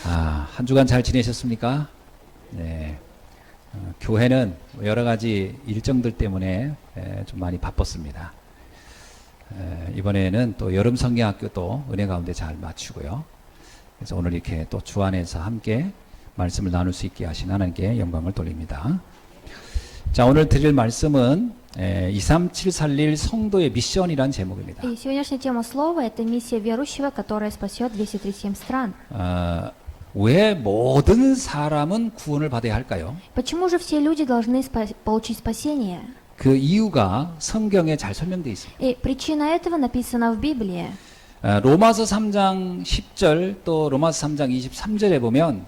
한 주간 잘 지내셨습니까? 네. 교회는 여러 가지 일정들 때문에 좀 많이 바빴습니다. 이번에는 또 여름 성경학교도 은혜 가운데 잘 마치고요. 그래서 오늘 이렇게 또 주 안에서 함께 말씀을 나눌 수 있게 하신 하나님께 영광을 돌립니다. 자, 오늘 드릴 말씀은 237살릴 성도의 미션이란 제목입니다. И сегодняшняя тема слова – это миссия верующего, которая спасет 237 стран. 왜 모든 사람은 구원을 받아야 할까요? Почему же все люди должны получить спасение? 그 이유가 성경에 잘 설명되어 있습니다. И причина этого написана в Библии. 로마서 3장 10절 또 로마서 3장 23절에 보면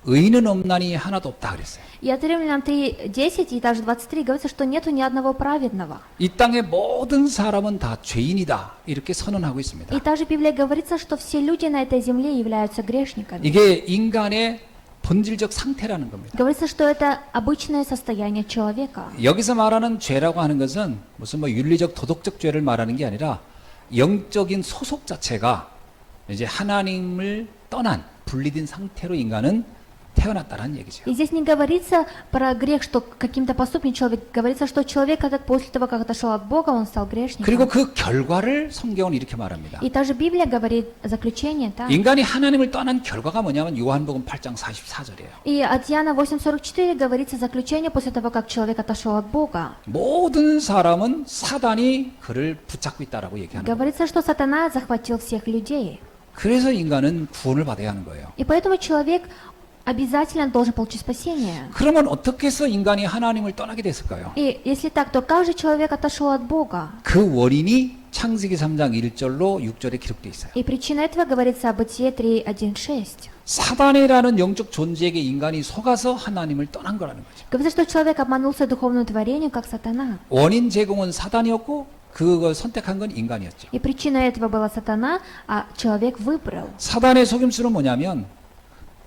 의인은 없나니 하나도 없다 그랬어요. И от Римлянам 3:10 и также 23 говорится, что нету ни одного праведного. 이 땅의 모든 사람은 다 죄인이다 이렇게 선언하고 있습니다. И также в Библии говорится, что все люди на этой земле являются грешниками. 이게 인간의 본질적 상태라는 겁니다. Говорится, что это обычное состояние человека. 여기서 말하는 죄라고 하는 것은 무슨 윤리적 도덕적 죄를 말하는 게 아니라 영적인 소속 자체가 이제 하나님을 떠난 분리된 상태로 인간은 태어났다는 얘기죠. И здесь не говорится про грех, что каким-то поступком человек, говорится, что человек, этот после того, как отошел от Бога, он стал грешником. 그리고 그 결과를 성경은 이렇게 말합니다. И также Библия говорит заключение, так? 인간이 하나님을 떠난 결과가 뭐냐면 요한복음 8장 44절이에요. И от Иоанна 8:44 говорится заключение после того, как человек отошел от Бога. 모든 사람은 사단이 그를 붙잡고 있다라고 얘기하는 거예요. Говорится, что сатана захватил всех людей. 그래서 인간은 구원을 받아야 하는 거예요. И поэтому человек обязательно должен получить спасение. 그러면 어떻게 해서 인간이 하나님을 떠나게 됐을까요? И если так, то как же человек отошел от Бога? 그 원인이 창세기 3장 1절로 6절에 기록되어 있어요. И причина этого говорится об Бытие 3:1-6. 사단이라는 영적 존재에게 인간이 속아서 하나님을 떠난 거라는 거죠. Говорится, что человек обманулся духовному творению, как сатана. 원인 제공은 사단이었고 그걸 선택한 건 인간이었죠. И причиной этого была сатана, а человек выбрал. 사단의 속임수는 뭐냐면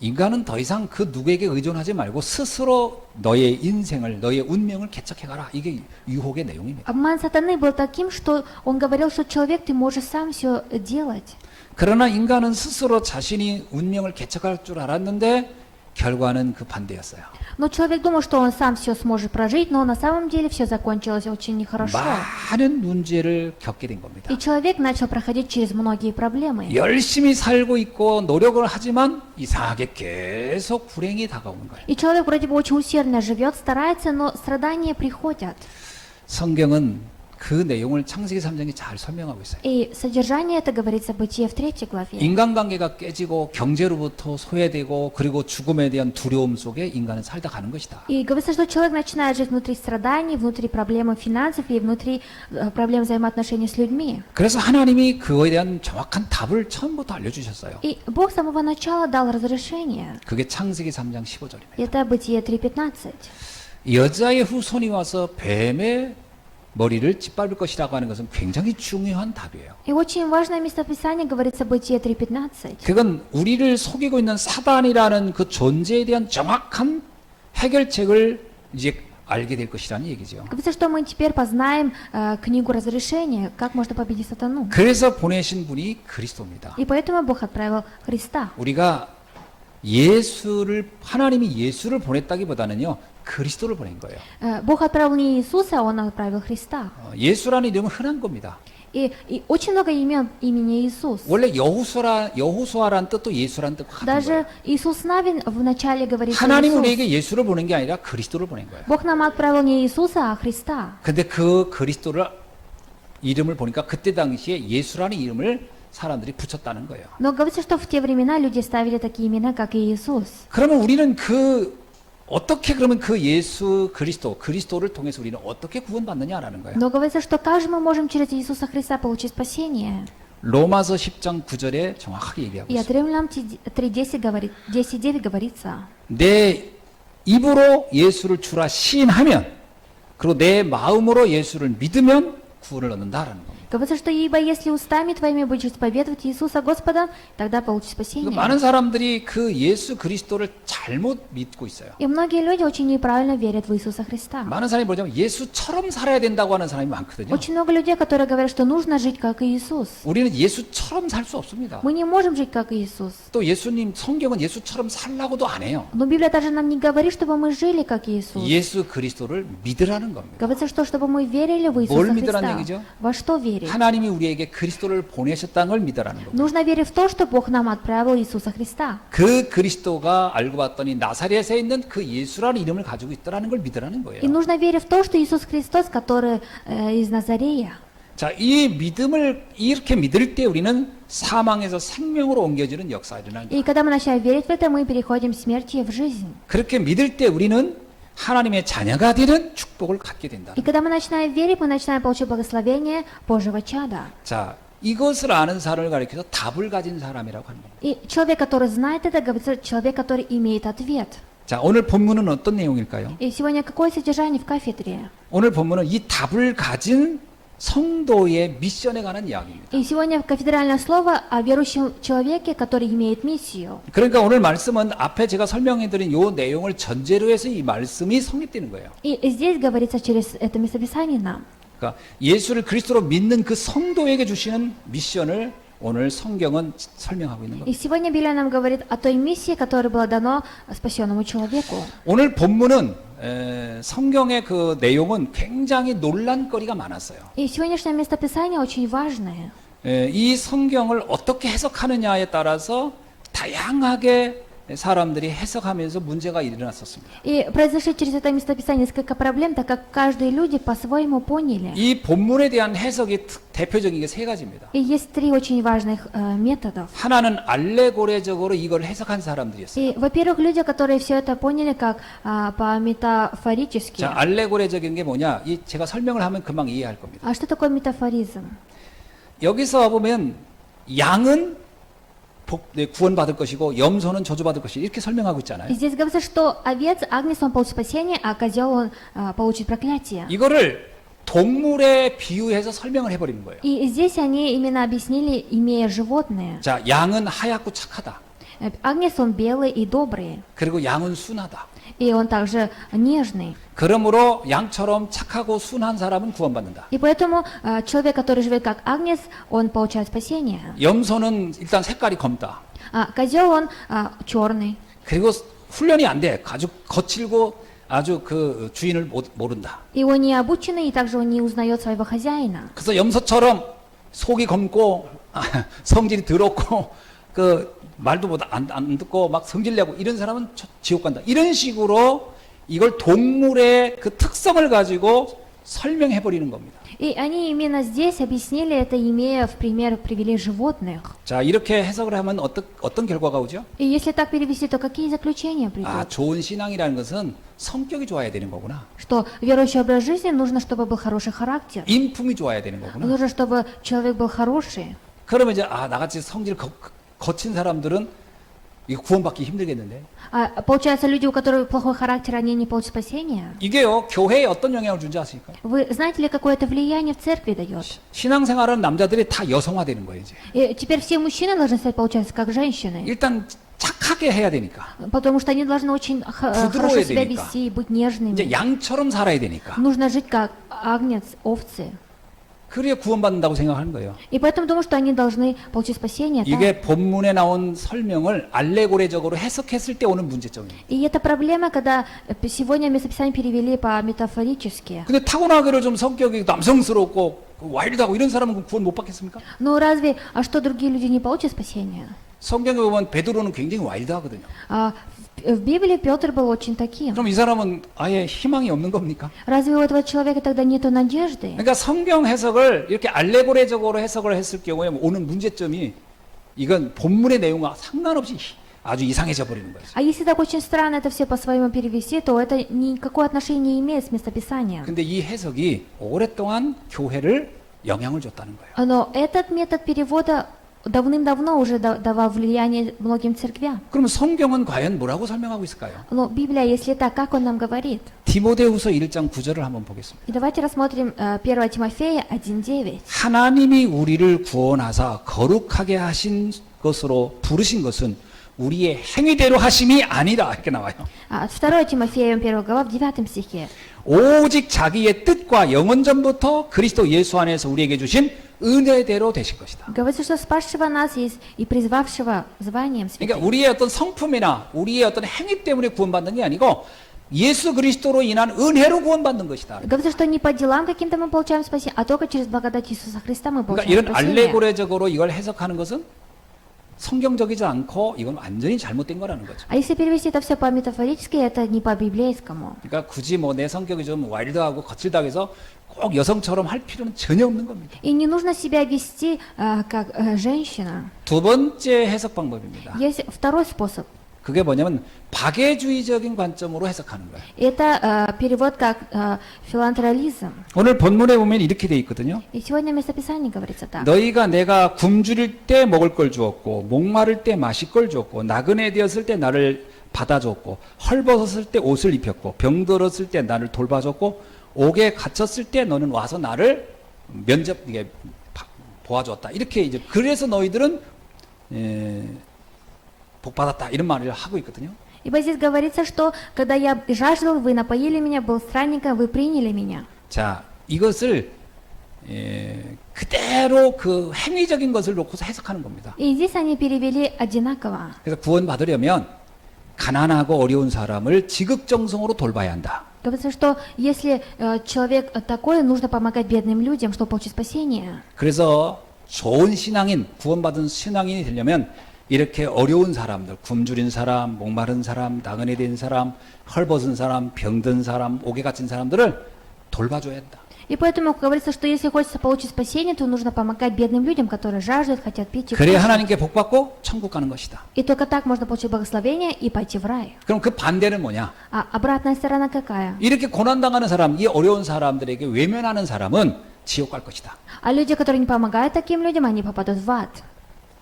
인간은 더 이상 그 누구에게 의존하지 말고 스스로 너의 인생을, 너의 운명을 개척해가라. 이게 유혹의 내용입니다. Обман сатаны был таким, что он говорил, что человек, ты можешь сам все делать. 그러나 인간은 스스로 자신이 운명을 개척할 줄 알았는데 결과는 그 반대였어요. Но человек думал, что он сам все сможет прожить, но на самом деле все закончилось очень нехорошо. 많은 문제를 겪게 된 겁니다. И человек начал проходить через многие проблемы. 열심히 살고 있고 노력을 하지만 이상하게 계속 불행이 다가오는 거예요. И человек вроде бы очень усердно живет, старается, но страдания приходят. 성경은 그 내용을 창세기 3장에 잘 설명하고 있어요. И содержание это говорится в Бытие в 3 главе. 인간관계가 깨지고 경제로부터 소외되고 그리고 죽음에 대한 두려움 속에 인간은 살다 가는 것이다. И говорится, что человек начинает жить внутри страданий, внутри проблемы финансов и внутри проблем взаимоотношений с людьми. 그래서 하나님이 그거에 대한 정확한 답을 처음부터 알려주셨어요. И Бог с самого начала дал разрешение. 그게 창세기 3장 15절입니다. Это Бытие 3:15. 여자의 후손이 와서 뱀의 머리를 짓밟을 것이라고 하는 것은 굉장히 중요한 답이에요. И очень важное местописание говорится в Бытие 3:15. 그건 우리를 속이고 있는 사단이라는 그 존재에 대한 정확한 해결책을 이제 알게 될 것이라는 얘기죠. Говорится, что мы теперь познаем книгу разрешения, как можно победить сатану. 그래서 보내신 분이 그리스도입니다. И поэтому Бог отправил Христа. 우리가 하나님이 예수를 보냈다기보다는요, 그리스도를 보낸 거예요. Бог отправил не Иисуса, Он отправил Христа. 예수라는 이름은 흔한 겁니다. И очень много имен имени Иисус. 원래 여호수아라는 뜻도 예수라는 뜻과 같은 Даже 거예요. Иисус Навин в начале говорит 하나님 Иисус. 우리에게 예수를 보낸 게 아니라 그리스도를 보낸 거예요. Бог нам отправил не Иисуса, а Христа. 근데 그 그리스도를 이름을 보니까 그때 당시에 예수라는 이름을 사람들이 붙였다는 거예요. Но говорится, что в те времена люди ставили такие имена, как и Иисус. 그러면 우리는 어떻게 그러면 그 예수 그리스도를 통해서 우리는 어떻게 구원받느냐라는 거예요. Но говорится, что как же мы можем через Иисуса Христа получить спасение? 로마서 10장 9절에 정확하게 얘기하고 И от 있어요. Римлянам 10:9 говорится. 내 입으로 예수를 주라 시인하면 그리고 내 마음으로 예수를 믿으면 구원을 얻는다라는 겁니다. Говорится, что ибо если устами твоими будешь исповедовать Иисуса Господа, тогда получишь спасение. 많은 사람들이 그 예수 그리스도를 잘못 믿고 있어요. И многие люди очень неправильно верят в Иисуса Христа. 많은 사람이 뭐냐면 예수처럼 살아야 된다고 하는 사람이 많거든요. Очень много людей, которые говорят, что нужно жить как Иисус. 우리는 예수처럼 살 수 없습니다. Мы не можем жить как Иисус. 또 예수님 성경은 예수처럼 살라고도 안 해요. Но Библия даже нам не говорит, чтобы мы жили как Иисус. 예수 그리스도를 믿으라는 겁니다. Говорится, что чтобы мы верили в 뭘 Иисуса 믿으라는 Христа. 얘기죠? Во что верить? 하나님이 우리에게 그리스도를 보내셨다는 걸 믿으라는 겁니다. Нужно верить в то, что Бог нам отправил Иисуса Христа. 그 그리스도가 알고 봤더니 나사렛에 있는 그 예수라는 이름을 가지고 있더라는 걸 믿으라는 거예요. И нужно верить в то, что Иисус Христос, который из Назарея. 자, 이 믿음을 이렇게 믿을 때 우리는 사망에서 생명으로 옮겨지는 역사가 일어나는 거예요. И когда мы начинаем верить в это, мы переходим с смерти в жизнь. 그렇게 믿을 때 우리는 하나님의 자녀가 되는 축복을 갖게 된다. И когда мы начинаем верить, мы начинаем получать благословение Божьего чада. 자, 이것을 아는 사람을 가리켜서 답을 가진 사람이라고 합니다. И человек, который знает это, говорится, человек, который имеет ответ. 자, 오늘 본문은 어떤 내용일까요? И сегодня какое содержание в кафедре? 오늘 본문은 이 답을 가진 성도의 미션에 관한 이야기입니다. И сегодня кафедральное слово о верующем человеке, который имеет миссию. 그러니까 오늘 말씀은 앞에 제가 설명해드린 이 내용을 전제로 해서 이 말씀이 성립되는 거예요. И здесь говорится через это местописание нам. 그러니까 예수를 그리스도로 믿는 그 성도에게 주시는 미션을 오늘 성경은 설명하고 있는 И 겁니다. сегодня Библия нам говорит о той миссии, которая была дана спасенному человеку. 오늘 본문은 성경의 그 내용은 굉장히 논란거리가 많았어요. И сегодняшнее местописание очень важное. 이 성경을 어떻게 해석하느냐에 따라서 다양하게 사람들이 해석하면서 문제가 일어났었습니다. И произошли через это местописание несколько проблем, так как каждые люди по-своему поняли. 이 본문에 대한 해석이 대표적인 게 세 가지입니다. И есть три очень важных методов. 하나는 알레고레적으로 이걸 해석한 사람들이었어요. И, во-первых, люди, которые все это поняли как по-метафорически. 자, 알레고레적인 게 뭐냐? 이 제가 설명을 하면 금방 이해할 겁니다. А что такое метафоризм? 여기서 보면 양은 구원받을 것이고 염소는 저주받을 것이 이렇게 설명하고 И 있잖아요. здесь говорится, что овец, агнец, он получит спасение, а козел, он получит проклятие. 이거를 동물에 비유해서 설명을 해버리는 거예요. И здесь они именно объяснили, имея животные. 자, 양은 하얗고 착하다. Агнец, он белый и добрый. 그리고 양은 순하다. И он также нежный. 그러므로 양처럼 착하고 순한 사람은 구원받는다. И поэтому человек, который живет как агнец, он получает спасение. 염소는 일단 색깔이 검다. А козел, он черный. 그리고 훈련이 안 돼. 아주 거칠고 아주 그 주인을 모른다. И он не обученный, и также он не узнает своего хозяина. 그래서 염소처럼 속이 검고 성질이 더럽고 그 말도 안 듣고 막 성질내고 이런 사람은 지옥 간다. 이런 식으로 이걸 동물의 그 특성을 가지고 설명해 버리는 겁니다. И они именно здесь объяснили это, имея в пример, привели животных. 자, 이렇게 해석을 하면 어떤 결과가 오죠? И если так перевести, то какие заключения придут? 아, 좋은 신앙이라는 것은 성격이 좋아야 되는 거구나. Что верующий образ жизни нужно, чтобы был хороший характер. 인품이 좋아야 되는 거구나. Нужно, чтобы человек был хороший. 그러면 이제 나같이 성질 거친 사람들은 이거 구원받기 힘들겠는데. А получается, люди, у которых плохой характер, они не получат спасения. 이게요, 교회에 어떤 영향을 준지 아십니까? Вы знаете ли, какое это влияние в церкви дает? 신앙생활은 남자들이 다 여성화되는 거예요, 이제. И теперь все мужчины должны стать, получается, как женщины. 일단 착하게 해야 되니까. Потому что они должны очень хорошо себя вести, быть нежными. 이제 양처럼 살아야 되니까. Нужно жить как агнец, овцы. 그래야 구원받는다고 생각하는 거예요. И поэтому думаю, что они должны получить спасение. 이게 본문에 나온 설명을 알레고레적으로 해석했을 때 오는 문제점입니다. И это проблема, когда сегодня местописание перевели по-метафорически. 근데 타고나기로 좀 성격이 남성스럽고 와일드하고 이런 사람은 구원 못 받겠습니까? Но разве, а что другие люди не получат спасение? 성경에 보면 베드로는 굉장히 와일드하거든요. В Библии Петр был очень таким. 그럼 이 사람은 아예 희망이 없는 겁니까? Разве у этого человека тогда нету надежды? 그러니까 성경 해석을 이렇게 알레고레적으로 해석을 했을 경우에 오는 문제점이 이건 본문의 내용과 상관없이 아주 이상해져 버리는 거예요. А если так очень странно это все по-своему перевести, то это никакого отношения не имеет с местописанием. 근데 이 해석이 오랫동안 교회를 영향을 줬다는 거예요. Но этот метод перевода давным-давно уже давал влияние многим церквям. 그러면 성경은 과연 뭐라고 설명하고 있을까요? Но Библия, если так, как он нам говорит? 디모데후서 1장 9절을 한번 보겠습니다. И давайте рассмотрим 1 Тимофея 1:9. 하나님이 우리를 구원하사 거룩하게 하신 것으로 부르신 것은 우리의 행위대로 하심이 아니라 이렇게 나와요. 2 Тимофея 1 глава в 9 стихе. 오직 자기의 뜻과 영원 전부터 그리스도 예수 안에서 우리에게 주신 은혜대로 되신 것이다. Говорится, что спасшего нас есть и призвавшего званием 그러니까 святым. 우리의 어떤 성품이나 우리의 어떤 행위 때문에 구원받는 게 아니고 예수 그리스도로 인한 은혜로 구원받는 것이다. Говорится, что не по делам каким-то мы получаем спасение, а только через благодать Иисуса Христа мы 그러니까 получаем 이런 спасение. 알레고레적으로 이걸 해석하는 것은 성경적이지 않고 이건 완전히 잘못된 거라는 거죠. А если перевести это все по-метафорически, это не по-библейскому. 그러니까 굳이 뭐 내 성격이 좀 와일드하고 거칠다고 해서 꼭 여성처럼 할 필요는 전혀 없는 겁니다. И не нужно себя вести как женщина. 두 번째 해석 방법입니다. Есть второй способ. 그게 뭐냐면 박애주의적인 관점으로 해석하는 거예요. Это перевод как филантрализм. 오늘 본문에 보면 이렇게 돼 있거든요. И сегодня в местописании говорится так. 너희가 내가 굶주릴 때 먹을 걸 주었고 목마를 때 마실 걸 주었고 나그네 되었을 때 나를 받아줬고 헐벗었을 때 옷을 입혔고 병들었을 때 나를 돌봐줬고 옥에 갇혔을 때 너는 와서 나를 이게 보아줬다. 이렇게 이제 그래서 너희들은 복 받았다 이런 말을 하고 있거든요. Ибо здесь говорится, что когда я жаждал, вы напоили меня, был странником, вы приняли меня. 자, 이것을 그대로 그 행위적인 것을 놓고서 해석하는 겁니다. И здесь они перевели одинаково. 그래서 구원 받으려면 가난하고 어려운 사람을 지극정성으로 돌봐야 한다. Говорится, что если человек такой, нужно помогать бедным людям, чтобы получить спасение. 그래서 좋은 신앙인, 구원받은 신앙인이 되려면 이렇게 어려운 사람들, 굶주린 사람, 목마른 사람, 나그네 된 사람, 헐벗은 사람, 병든 사람, 옥에 갇힌 사람들을 돌봐줘야 한다. И поэтому говорится, что если хочется получить спасение, то нужно помогать бедным людям, которые жаждут, хотят пить и 그래야 кушать. 하나님께 복 받고 천국 가는 것이다. И только так можно получить благословение и пойти в рай. 그럼 그 반대는 뭐냐? А обратная сторона какая? 이렇게 고난당하는 사람, 이 어려운 사람들에게 외면하는 사람은 지옥 갈 것이다. А люди, которые не помогают таким людям, они попадут в ад.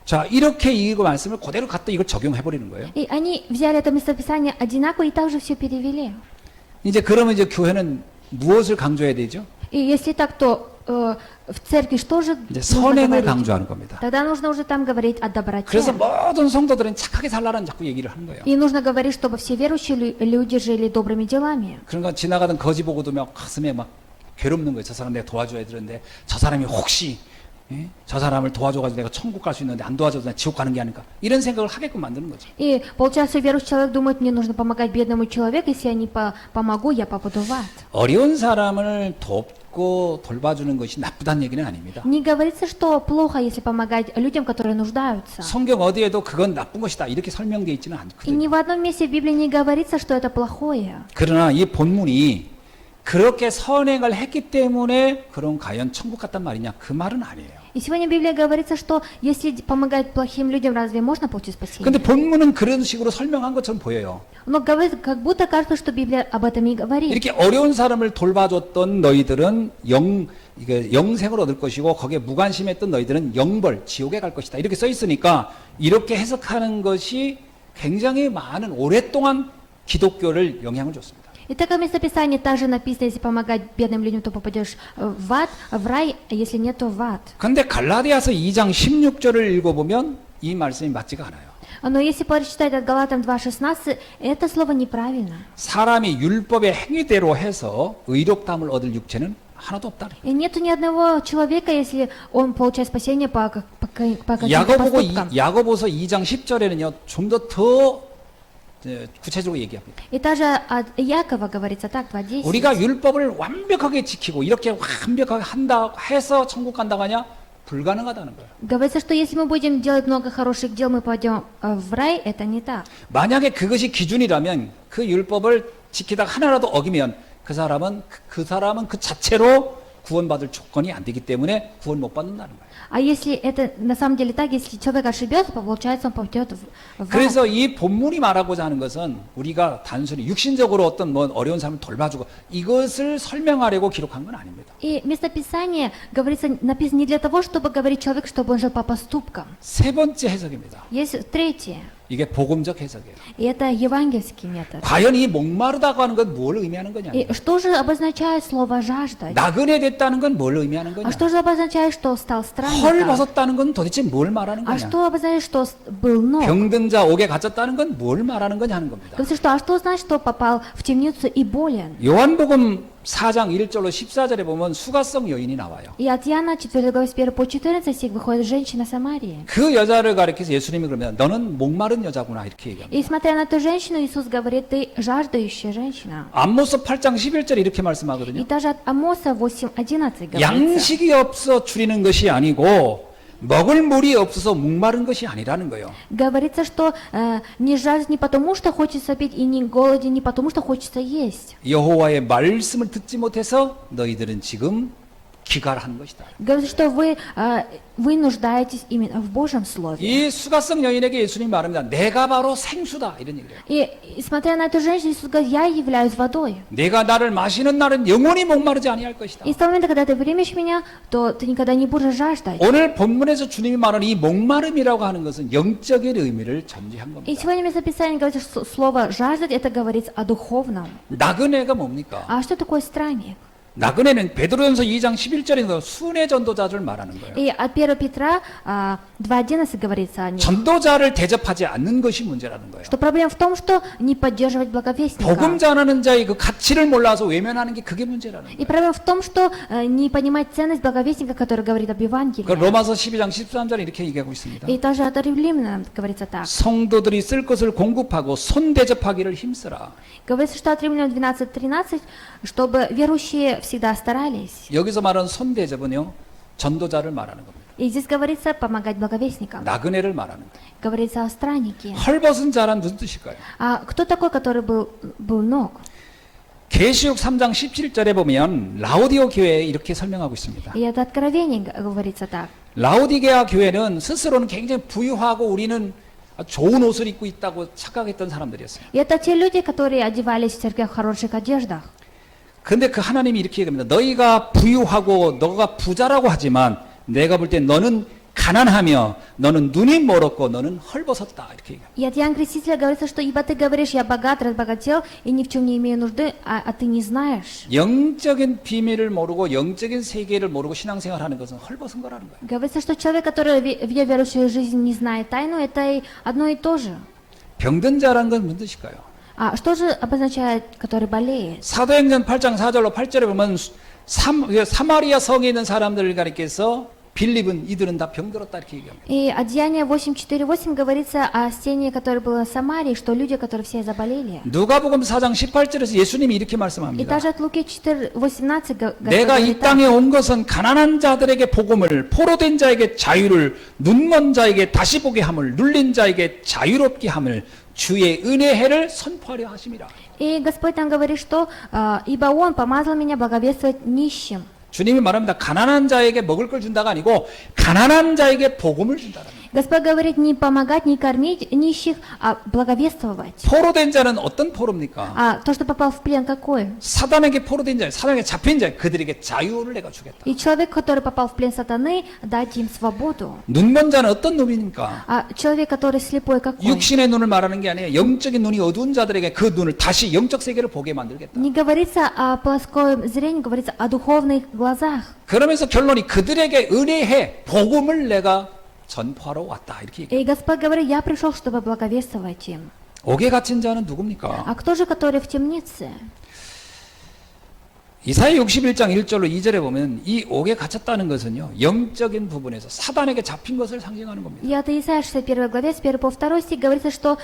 자, 이렇게 이 말씀을 그대로 갖다 이걸 적용해버리는 거예요. И они взяли это местописание одинаково и также все перевели. 이제 그러면 이제 교회는 무엇을 강조해야 되죠? И если так, то в церкви что же 이제 нужно 선행을 говорить? 강조하는 겁니다. Тогда нужно уже там говорить о доброте. 그래서 모든 성도들은 착하게 살라는 자꾸 얘기를 하는 거예요. И нужно говорить, чтобы все верующие люди жили добрыми делами. 그러니까 지나가던 거지 보고도 막 가슴에 막 괴롭는 거예요. 저 사람 내가 도와줘야 되는데 저 사람이 혹시 저 사람을 도와줘가지고 내가 천국 갈 수 있는데 안 도와줘도 나 지옥 가는 게 아닐까 이런 생각을 하게끔 만드는 거죠. И получается, верующий человек думает, мне нужно помогать бедному человеку, если я не помогу, я попаду в ад. 어려운 사람을 돕고 돌봐주는 것이 나쁘다는 얘기는 아닙니다. Не говорится, что плохо, если помогать людям, которые нуждаются. 성경 어디에도 그건 나쁜 것이다 이렇게 설명되어 있지는 И 않거든요. ни в одном месте в Библии не говорится, что это плохое. 그러나 이 본문이 그렇게 선행을 했기 때문에 그럼 과연 천국 갔단 말이냐 그 말은 아니에요. И сегодня в Библии говорится, что если помогать плохим людям, разве можно получить спасение? 근데 본문은 그런 식으로 설명한 것처럼 보여요. Но говорит, как будто кажется, что Библия об этом не говорит. 이렇게 어려운 사람을 돌봐줬던 너희들은 영생을 얻을 것이고 거기에 무관심했던 너희들은 영벌, 지옥에 갈 것이다. 이렇게 써 있으니까 이렇게 해석하는 것이 굉장히 많은 오랫동안 기독교를 영향을 줬습니다. И так в местописании также написано, если помогать бедным людям, то попадешь в ад, в рай, а если нет, то в ад. 근데 갈라디아서 2장 16절을 읽어보면 이 말씀이 맞지가 않아요. Но если прочитать от Галатам 2:16, это слово неправильно. 사람이 율법의 행위대로 해서 의롭다함을 얻을 육체는 하나도 없다. И нету ни одного человека, если он получает спасение по каким-то поступкам. 야고보서 2장 10절에는요, 좀 더 구체적으로 얘기합니다. И также от Якова говорится так, 2:10. 우리가 율법을 완벽하게 지키고 이렇게 완벽하게 한다 해서 천국 간다고 하냐? 불가능하다는 거예요. Говорится, что если мы будем делать много хороших дел, мы пойдем в рай, это не так. 만약에 그것이 기준이라면 그 율법을 지키다가 하나라도 어기면 그 사람은 그 자체로 구원받을 조건이 안 되기 때문에 구원 못 받는다는 거예요. А если это на самом деле так, если человек ошибется, получается, он попадет в ад. 그래서 이 본문이 말하고자 하는 것은 우리가 단순히 육신적으로 어떤 뭐 어려운 사람을 돌봐주고 이것을 설명하려고 기록한 건 아닙니다. И местописание говорится, написано не для того, чтобы говорить человеку, чтобы он жил по поступкам. 세 번째 해석입니다. Есть третье, 이게 복음적 해석이에요. и это евангельский метод. 과연 이 목마르다고 하는 건 뭘 의미하는 거냐? И что же обозначает слово «жаждать»? 나그네 됐다는 건 뭘 의미하는 거냐? А что же обозначает, что стал 헐 странником? 벗었다는 건 도대체 뭘 말하는 А 거냐? что обозначает, что был ног? 병든 자 옥에 갇혔다는 건 뭘 말하는 거냐 하는 겁니다. Говорится, что, а что значит, что попал в темницу и болен? 요한복음 4장 1절로 14절에 보면 수가성 여인이 나와요. И от Иоанна 4 главы с 1 по 14 стих выходит женщина Самарии. 그 여자를 가리켜서 예수님이 그러면 너는 목마른 여자구나 이렇게 얘기합니다. И смотря на эту женщину, Иисус говорит, ты жаждающая женщина. 암모스 8장 11절에 이렇게 И 말씀하거든요. даже от Амоса 8:11 говорится. 양식이 없어 줄이는 것이 아니고 먹을 물이 없어서 목마른 것이 아니라는 거예요. Говорится, что не жаждет не потому, что хочется пить, и не голоден не потому, что хочется есть. 여호와의 말씀을 듣지 못해서 너희들은 지금 기갈한 것이다. Говорится, что вы нуждаетесь именно в Божьем Слове. 이 수가성 여인에게 예수님이 말합니다. 내가 바로 생수다 이런 얘기를 해요. И смотря на эту женщину, Иисус говорит, я являюсь водой. 내가 나를 마시는 날은 영원히 목마르지 아니할 것이다. И с того момента, когда ты примешь меня, то ты никогда не будешь жаждать. 오늘 본문에서 주님이 말하는 이 목마름이라고 하는 것은 영적인 의미를 전제한 И 겁니다. сегодня местописание говорит, что слово «жаждать» это говорится о духовном. 나그네가 뭡니까? А что такое странник? 나그네는 베드로전서 2장 11절에서 순회 전도자를 말하는 거예요. И от 1 Петра 2:11 говорится о нем. 전도자를 대접하지 않는 것이 문제라는 거예요. Что проблема в том, что не поддерживать благовестника. 복음 전하는 자의 그 가치를 몰라서 외면하는 게 그게 문제라는 거예요. И проблема в том, что не понимать ценность благовестника, который говорит об 그 Евангелии. 로마서 12장 13절에 이렇게 얘기하고 있습니다. И даже от римлянам говорится так. 성도들이 쓸 것을 공급하고 손 대접하기를 힘쓰라. Говорится, что от римлян 12:13, чтобы верующие всегда старались. 여기서 말하는 손 대접은요. 전도자를 말하는 겁니다. И здесь говорится помогать благовестникам. 나그네를 말하는 거예요. Говорится о страннике. 헐벗은 자란 무슨 뜻일까요? А кто такой, который был ног? 계시록 3장 17절에 보면 라오디오 교회에 이렇게 설명하고 있습니다. И это откровение говорится так. 라오디게아 교회는 스스로는 굉장히 부유하고 우리는 좋은 옷을 입고 있다고 착각했던 사람들이었어요. И это те люди, которые одевались в церквях в хороших одеждах. 근데 그 하나님이 이렇게 얘기합니다. 너희가 부유하고 너가 부자라고 하지만 내가 볼 때 너는 가난하며 너는 눈이 멀었고 너는 헐벗었다 이렇게 얘기합니다. И от Иоанна Крестителя говорится, что ибо ты говоришь, я богат, разбогател, и ни в чем не имею нужды, а ты не знаешь. 영적인 비밀을 모르고 영적인 세계를 모르고 신앙생활하는 것은 헐벗은 거라는 거예요. Говорится, что человек, который в ее верующую жизнь не знает тайну, это и одно и то же. 병든 자라는 건 무슨 뜻일까요? А что же обозначает, который болеет? 사도행전 8장 4절로 8절에 보면 사마리아 성에 있는 사람들을 가리켜서 빌립은 이들은 다 병들었다 이렇게 얘기합니다. И от Деяния 8:4-8 говорится о стене, которая была в Самарии, что люди, которые все заболели. 누가복음 4장 18절에서 예수님이 이렇게 И 말씀합니다. даже от Луки 4:18 내가 이 땅에 온 것은 가난한 자들에게 복음을, 포로된 자에게 자유를, 눈먼 자에게 다시 보게 함을, 눌린 자에게 자유롭게 함을, 주의 은혜 해를 선포하려 하심이라. И Господь там говорит, что ибо Он помазал меня благовествовать нищим. 주님이 말합니다. 가난한 자에게 먹을 걸 준다가 아니고 가난한 자에게 복음을 준다는 거예요. Господь говорит не помогать, не кормить нищих, а благовествовать. 포로된 자는 어떤 포로입니까? А то, что попал в плен, какой? 사단에게 포로된 자, 사단에게 잡힌 자, 그들에게 자유를 내가 주겠다. И человек, который попал в плен сатаны, дать им свободу. 눈먼 자는 어떤 놈입니까? А человек, который слепой, какой? 육신의 눈을 말하는 게 아니에요. 영적인 눈이 어두운 자들에게 그 눈을 다시 영적 세계를 보게 만들겠다. Не говорится о плоском зрении, говорится о духовных глазах. 그러면서 결론이 그들에게 은혜해 복음을 내가 전파하러 왔다 이렇게 얘기해요. И Господь говорит, я пришел, чтобы благовествовать им. 옥에 갇힌 자는 누굽니까? А кто же, который в темнице? 이사야 61장 1절로 2절에 보면 이 옥에 갇혔다는 것은요 영적인 부분에서 사단에게 잡힌 것을 상징하는 겁니다. И от Исаия 61 главе, с 1 по 2 стих, говорится, что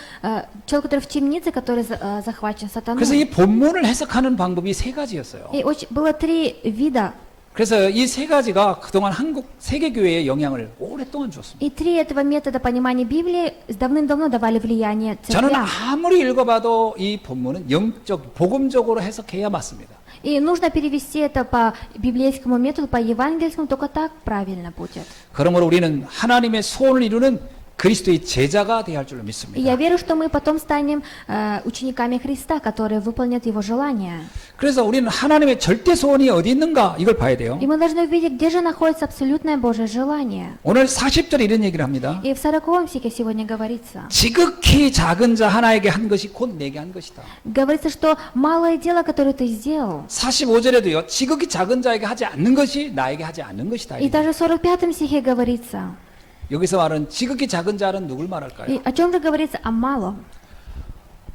человек, который в темнице, который захвачен 그래서 сатаной. 이 본문을 해석하는 방법이 세 가지였어요. И было 3 вида. 그래서 이 세 가지가 그동안 한국 세계교회에 영향을 오랫동안 줬습니다. И 3 этого метода понимания Библии давным-давно давали влияние 저는 церквям. 아무리 읽어봐도 이 본문은 영적, 복음적으로 해석해야 맞습니다. И нужно перевести это по библейскому методу, по евангельскому, только так правильно будет. 그러므로 우리는 하나님의 소원을 이루는 그리스도의 제자가 되어야 할 줄로 И 믿습니다. я верю, что мы потом станем учениками Христа, которые выполнят Его желания. 그래서 우리는 하나님의 절대 소원이 어디 있는가 이걸 봐야 돼요. И мы должны увидеть, где же находится абсолютное Божье желание. 오늘 40절에 이런 얘기를 합니다. И в 40 стихе сегодня говорится. 지극히 작은 자 하나에게 한 것이 곧 내게 한 것이다. Говорится, что малое дело, которое ты сделал. 45절에도요. 지극히 작은 자에게 하지 않는 것이 나에게 하지 않는 것이다. И даже в 45 стихе говорится. 여기서 말하는 지극히 작은 자는 누굴 말할까요? И о чем же говорится? О малом.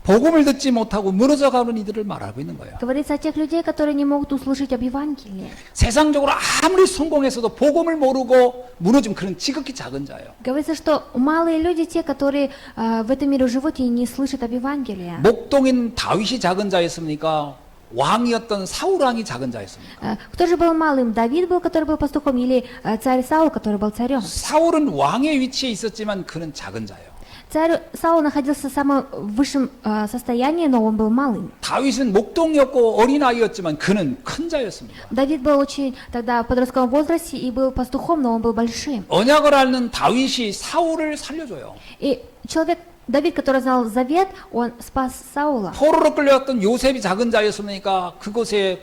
복음을 듣지 못하고 무너져 가는 이들을 말하고 있는 거예요. Говорится о тех людей, которые не могут услышать об Евангелии. 세상적으로 아무리 성공했어도 복음을 모르고 무너진 그런 지극히 작은 자예요. Говорится, что малые люди, те, которые в этом мире живут и не слышат об Евангелии. 목동인 다윗이 작은 자였습니까? 왕이었던 사울 왕이 작은 자였습니까? Кто же был малым? Давид был, который был пастухом, или царь Саул, который был царем? 사울은 왕의 위치에 있었지만 그는 작은 자예요. Царь Саул находился в самом высшем состоянии, но он был малым. 다윗은 목동이었고 어린아이였지만 그는 큰 자였습니다. Давид был очень тогда в подростковом возрасте и был пастухом, но он был большим. 언약을 앓는 다윗이 사울을 살려줘요. И человек, Давид, который знал завет, он спас Саула. 포로로 끌려왔던 요셉이 작은 자였습니까? 그곳에